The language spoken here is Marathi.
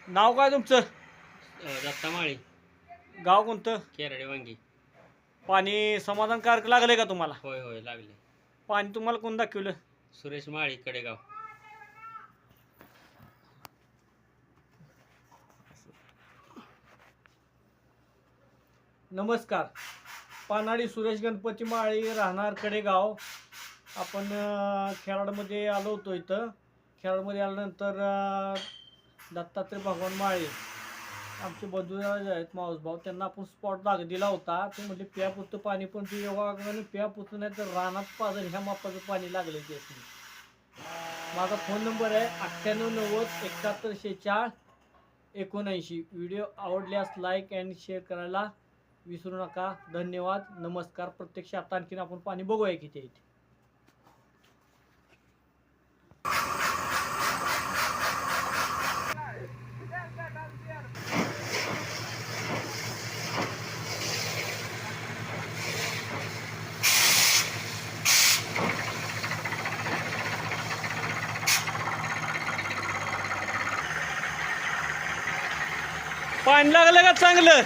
नाव काय तुमचं? दत्ता माळी, गाव कोणतं? केरडे वांगी. पाणी समाधानकारक लागलंय का तुम्हाला? होय होय लागले. पाणी तुम्हाला कोण दाखवलं? सुरेश माळी, कडेगाव. नमस्कार. पानाडी सुरेश गणपती माळी, राहणार कडेगाव. आपण खेळाडमध्ये आलो होतो. इथं खेळाडमध्ये आल्यानंतर दत्तात्रय भगवान माळी आमचे बंधू जे आहेत माऊस भाऊ, त्यांना आपण स्पॉट दिला होता. ते म्हणजे प्यापुरतं पाणी, पण ते योगाने प्यापुरतं नाही तर रानात पाजर ह्या मापाचं पाणी लागलं ते. माझा फोन नंबर आहे 9890717679. व्हिडिओ आवडल्यास लाईक अँड शेअर करायला विसरू नका. धन्यवाद, नमस्कार. प्रत्यक्ष आता आणखीन आपण पाणी बघूया किती आहे. पाणी लागलं का चांगलं?